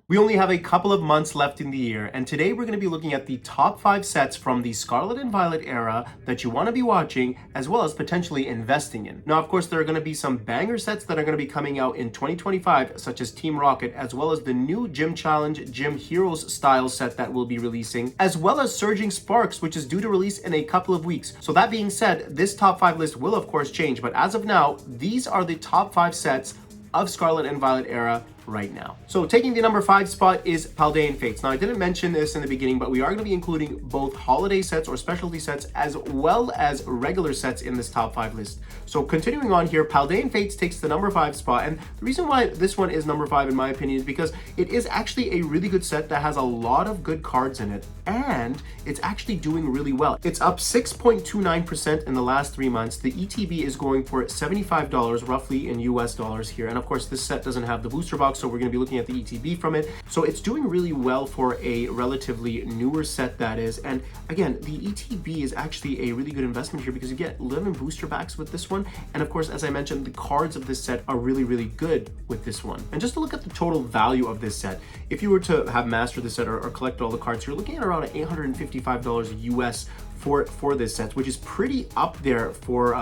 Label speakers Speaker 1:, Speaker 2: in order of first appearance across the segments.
Speaker 1: We only have a couple of months left in the year, and today we're going to be looking at the top 5 sets from the Scarlet and Violet era that you want to be watching, as well as potentially investing in. Now, of course, there are going to be some banger sets that are going to be coming out in 2025, such as Team Rocket, as well as the new Gym Challenge, Gym Heroes style set that we'll be releasing, as well as Surging Sparks, which is due to release in a couple of weeks. So that being said, this top 5 list will of course change, but as of now, these are the top 5 sets of Scarlet and Violet era right now. So taking the number 5 spot is Paldean Fates. Now, I didn't mention this in the beginning, but we are going to be including both holiday sets or specialty sets as well as regular sets in this top 5 list. So continuing on here, Paldean Fates takes the number 5 spot, and the reason why this one is number 5 in my opinion is because it is actually a really good set that has a lot of good cards in it, and it's actually doing really well. It's up 6.29% in the last 3 months. The ETB is going for $75 roughly in US dollars here, and of course this set doesn't have the booster box, so we're going to be looking at the ETB from it. So it's doing really well for a relatively newer set, that is. And again, the ETB is actually a really good investment here because you get 11 booster packs with this one. And of course, as I mentioned, the cards of this set are really, really good with this one. And just to look at the total value of this set, if you were to have mastered the set or collect all the cards, you're looking at around $855 US for this set, which is pretty up there for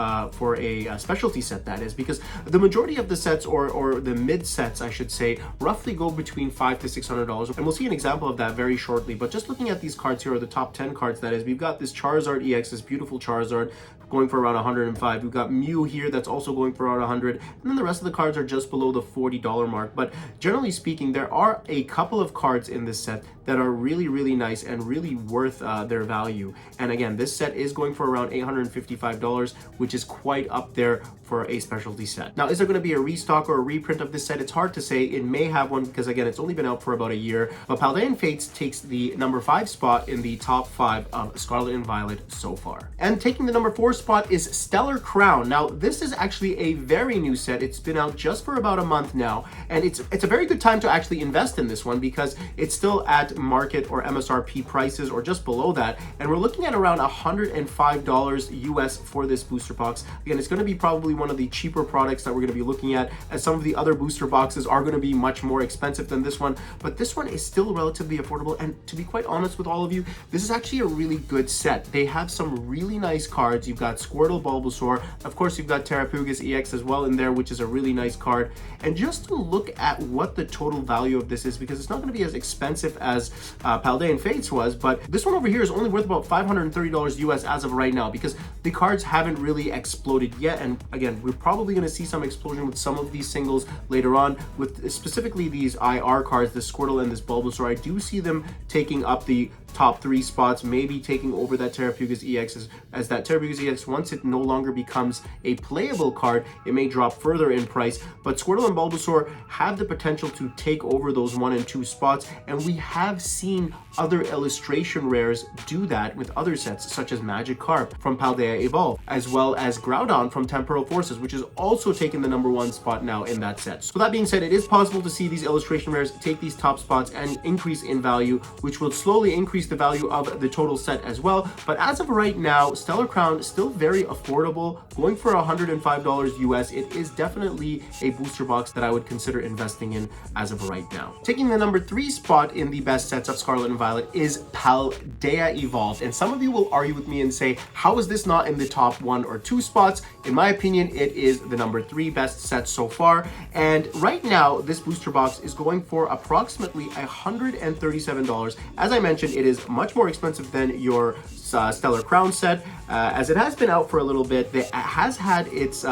Speaker 1: a specialty set, that is, because the majority of the sets or the mid sets, I should say, roughly go between $500 to $600, and we'll see an example of that very shortly. But just looking at these cards here, are the top 10 cards, that is, we've got this Charizard EX, this beautiful Charizard, going for around 105. We've got Mew here that's also going for around 100, and then the rest of the cards are just below the $40 mark. But generally speaking, there are a couple of cards in this set that are really, really nice and really worth their value. And again, this set is going for around $855, which is quite up there for a specialty set. Now, is there going to be a restock or a reprint of this set? It's hard to say. It may have one because, again, it's only been out for about a year. But Paldean Fates takes the number 5 spot in the top 5 of Scarlet and Violet so far. And taking the number 4 spot is Stellar Crown. Now, this is actually a very new set. It's been out just for about a month now, and it's a very good time to actually invest in this one because it's still at market or MSRP prices or just below that, and we're looking at around $105 US for this booster box. Again, it's going to be probably one of the cheaper products that we're going to be looking at, as some of the other booster boxes are going to be much more expensive than this one, but this one is still relatively affordable. And to be quite honest with all of you, this is actually a really good set. They have some really nice cards. You've got Squirtle, Bulbasaur, of course you've got Terrapugus EX as well in there, which is a really nice card. And just to look at what the total value of this is, because it's not going to be as expensive as Paldean Fates was, but this one over here is only worth about $530 US as of right now, because the cards haven't really exploded yet. And again, we're probably going to see some explosion with some of these singles later on, with specifically these IR cards, this Squirtle and this Bulbasaur. I do see them taking up the top 3 spots, maybe taking over that Terrapugus EX, as that Terrapugus EX, once it no longer becomes a playable card, it may drop further in price. But Squirtle and Bulbasaur have the potential to take over those 1 and 2 spots, and we have seen other illustration rares do that with other sets, such as Magikarp from Paldea Evolved, as well as Groudon from Temporal Forces, which is also taking the number 1 spot now in that set. So that being said, it is possible to see these illustration rares take these top spots and increase in value, which will slowly increase the value of the total set as well. But as of right now, Stellar Crown is still very affordable, going for $105 US. It is definitely a booster box that I would consider investing in as of right now. Taking the number 3 spot in the best sets of Scarlet and Violet is Paldea Evolved. And some of you will argue with me and say, how is this not in the top 1 or 2 spots? In my opinion, it is the number 3 best set so far. And right now, this booster box is going for approximately $137. As I mentioned, it is much more expensive than your Stellar Crown set, as it has been out for a little bit. It has had its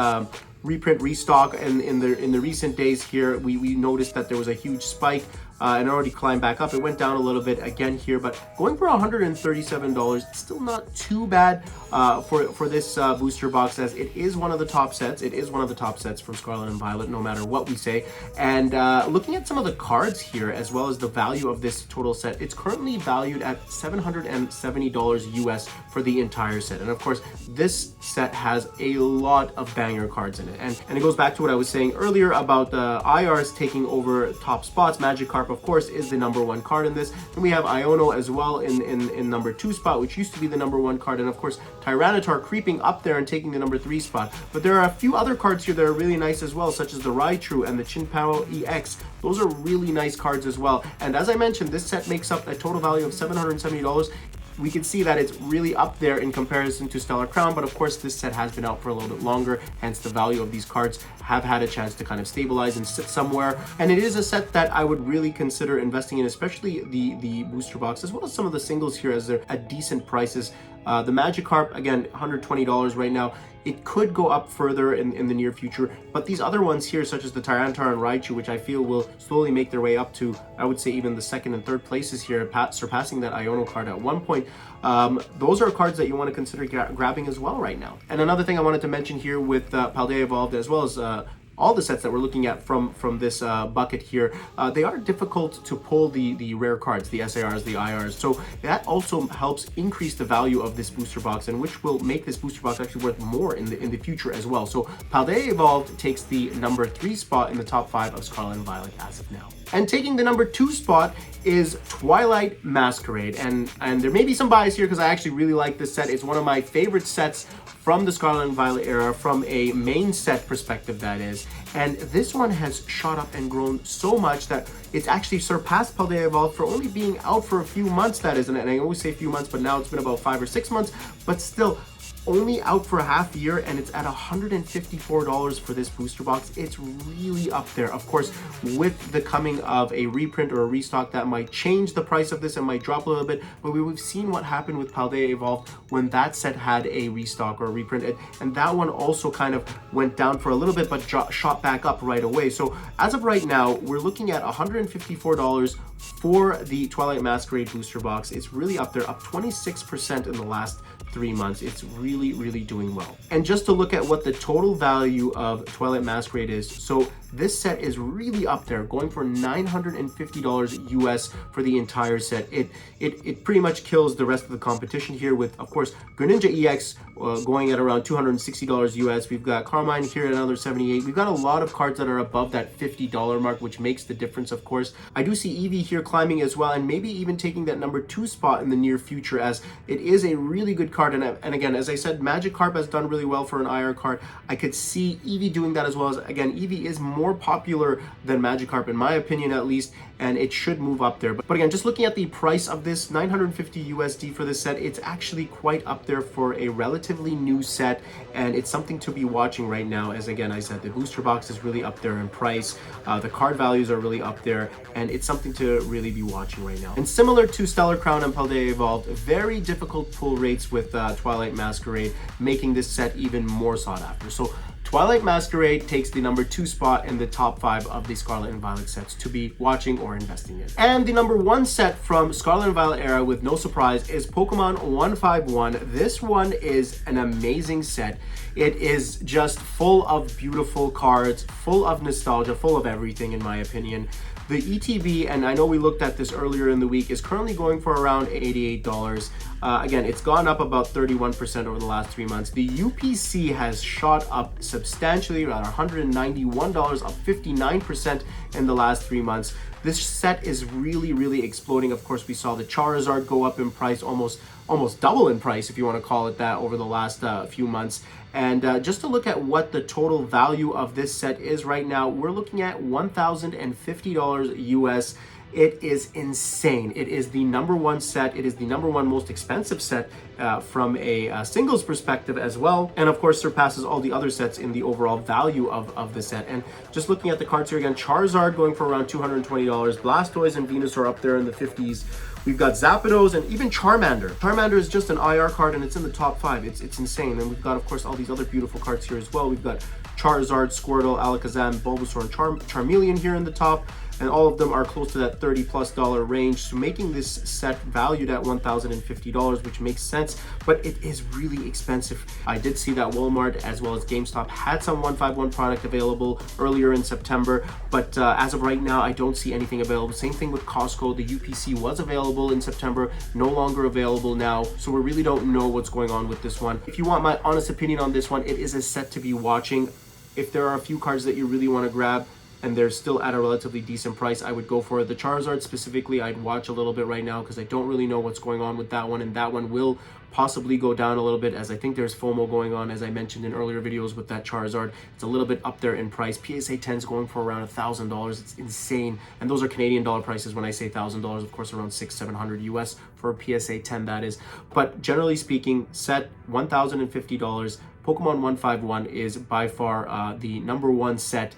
Speaker 1: reprint restock, and in the recent days here, we noticed that there was a huge spike and already climbed back up. It went down a little bit again here, but going for $137, it's still not too bad for this booster box, as it is one of the top sets. It is one of the top sets from Scarlet and Violet, no matter what we say. And looking at some of the cards here, as well as the value of this total set, it's currently valued at $770 US for the entire set. And of course, this set has a lot of banger cards in it. And it goes back to what I was saying earlier about the IRs taking over top spots. Magikarp Magikarp, of course, is the #1 card in this. And we have Iono as well in number 2 spot, which used to be the #1 card. And of course, Tyranitar creeping up there and taking the number 3 spot. But there are a few other cards here that are really nice as well, such as the Raichu and the Chinpao EX. Those are really nice cards as well. And as I mentioned, this set makes up a total value of $770. We can see that it's really up there in comparison to Stellar Crown, but of course this set has been out for a little bit longer, hence the value of these cards have had a chance to kind of stabilize and sit somewhere. And it is a set that I would really consider investing in, especially the booster box, as well as some of the singles here, as they're at decent prices. The Magikarp, again, $120 right now. It could go up further in the near future, but these other ones here, such as the Tyranitar and Raichu, which I feel will slowly make their way up to, I would say, even the 2nd and 3rd places here, surpassing that Iono card at one point. Those are cards that you want to consider grabbing as well right now. And another thing I wanted to mention here with Paldea Evolved, as well as all the sets that we're looking at from this bucket here, they are difficult to pull the rare cards, the SARs, the IRs. So that also helps increase the value of this booster box, and which will make this booster box actually worth more in the future as well. So Paldea Evolved takes the number 3 spot in the top 5 of Scarlet and Violet as of now. And taking the number 2 spot is Twilight Masquerade. And there may be some bias here because I actually really like this set. It's one of my favorite sets from the Scarlet and Violet era, from a main set perspective, that is. And this one has shot up and grown so much that it's actually surpassed Paldea Evolved for only being out for a few months, that is. And I always say a few months, but now it's been about 5 or 6 months, but still only out for a half year, and it's at $154 for this booster box. It's really up there. Of course, with the coming of a reprint or a restock, that might change the price of this and might drop a little bit, but we've seen what happened with Paldea Evolved when that set had a restock or a reprint, and that one also kind of went down for a little bit, but shot back up right away. So as of right now, we're looking at $154 for the Twilight Masquerade booster box. It's really up there, up 26% in the last 3 months. It's really, really doing well. And just to look at what the total value of Twilight Masquerade is, so this set is really up there, going for $950 US for the entire set. It pretty much kills the rest of the competition here, with, of course, Greninja EX going at around $260 US. We've got Carmine here at another 78. We've got a lot of cards that are above that $50 mark, which makes the difference, of course. I do see Eevee here climbing as well, and maybe even taking that number 2 spot in the near future, as it is a really good card. And again, as I said, Magikarp has done really well for an IR card. I could see Eevee doing that as well. As again, Eevee is more popular than Magikarp, in my opinion at least, and it should move up there. But again, just looking at the price of this, 950 USD for this set, it's actually quite up there for a relatively new set, and it's something to be watching right now. As again, I said, the booster box is really up there in price, the card values are really up there, and it's something to really be watching right now. And similar to Stellar Crown and Paldea Evolved, very difficult pull rates with Twilight Masquerade, making this set even more sought after. So Twilight Masquerade takes the number 2 spot in the top 5 of the Scarlet and Violet sets to be watching or investing in. And the number 1 set from Scarlet and Violet era, with no surprise, is Pokemon 151. This one is an amazing set. It is just full of beautiful cards, full of nostalgia, full of everything, in my opinion. The ETB, and I know we looked at this earlier in the week, is currently going for around $88. Again, it's gone up about 31% over the last 3 months. The UPC has shot up substantially, around $191, up 59% in the last 3 months. This set is really, really exploding. Of course, we saw the Charizard go up in price, almost double in price, if you want to call it that, over the last few months. And just to look at what the total value of this set is right now, we're looking at $1,050 US. It is insane. It is the number 1 set. It is the number 1 most expensive set from a singles perspective as well. And of course, surpasses all the other sets in the overall value of the set. And just looking at the cards here again, Charizard going for around $220. Blastoise and Venusaur up there in the 50s. We've got Zapdos and even Charmander. Charmander is just an IR card, and it's in the top 5. It's insane. And we've got, of course, all these other beautiful cards here as well. We've got Charizard, Squirtle, Alakazam, Bulbasaur, and Charmeleon here in the top. And all of them are close to that $30+ range, so making this set valued at $1,050, which makes sense, but it is really expensive. I did see that Walmart as well as GameStop had some 151 product available earlier in September, but as of right now, I don't see anything available. Same thing with Costco. The UPC was available in September, no longer available now, so we really don't know what's going on with this one. If you want my honest opinion on this one, it is a set to be watching. If there are a few cards that you really want to grab, and they're still at a relatively decent price, I would go for it. The Charizard specifically, I'd watch a little bit right now because I don't really know what's going on with that one, and that one will possibly go down a little bit, as I think there's FOMO going on, as I mentioned in earlier videos with that Charizard. It's a little bit up there in price. PSA 10 is going for around $1,000. It's insane, and those are Canadian dollar prices. When I say $1,000, of course, around $600-700 US for a PSA 10, that is. But generally speaking, set $1,050. Pokemon 151 is by far the number one set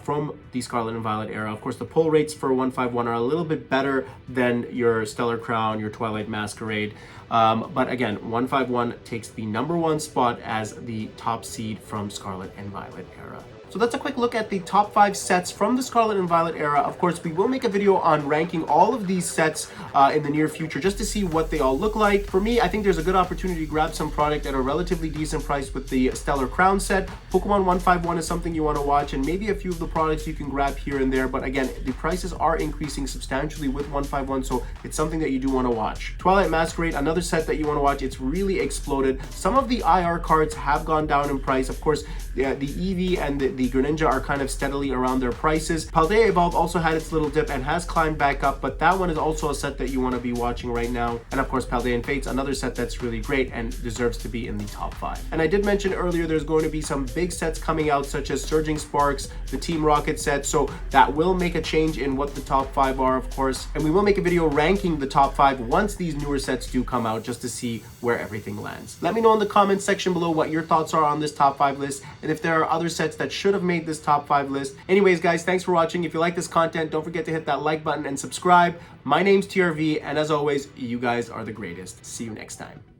Speaker 1: from the Scarlet and Violet era. Of course, the pull rates for 151 are a little bit better than your Stellar Crown, your Twilight Masquerade. But again, 151 takes the number one spot as the top seed from Scarlet and Violet era. So that's a quick look at the top 5 sets from the Scarlet and Violet era. Of course, we will make a video on ranking all of these sets in the near future, just to see what they all look like. For me, I think there's a good opportunity to grab some product at a relatively decent price with the Stellar Crown set. Pokemon 151 is something you want to watch, and maybe a few of the products you can grab here and there. But again, the prices are increasing substantially with 151, so it's something that you do want to watch. Twilight Masquerade, another set that you want to watch. It's really exploded. Some of the IR cards have gone down in price. Of course, the Eevee and the Greninja are kind of steadily around their prices. Paldea Evolved also had its little dip and has climbed back up, but that one is also a set that you want to be watching right now. And of course, Paldean Fates, another set that's really great and deserves to be in the top 5. And I did mention earlier there's going to be some big sets coming out, such as Surging Sparks, the Team Rocket set, so that will make a change in what the top 5 are, of course. And we will make a video ranking the top 5 once these newer sets do come out, just to see where everything lands. Let me know in the comments section below what your thoughts are on this top 5 list, and if there are other sets that should have made this top 5 list. Anyways, guys, thanks for watching. If you like this content, don't forget to hit that like button and subscribe. My name's TRV, and as always, you guys are the greatest. See you next time.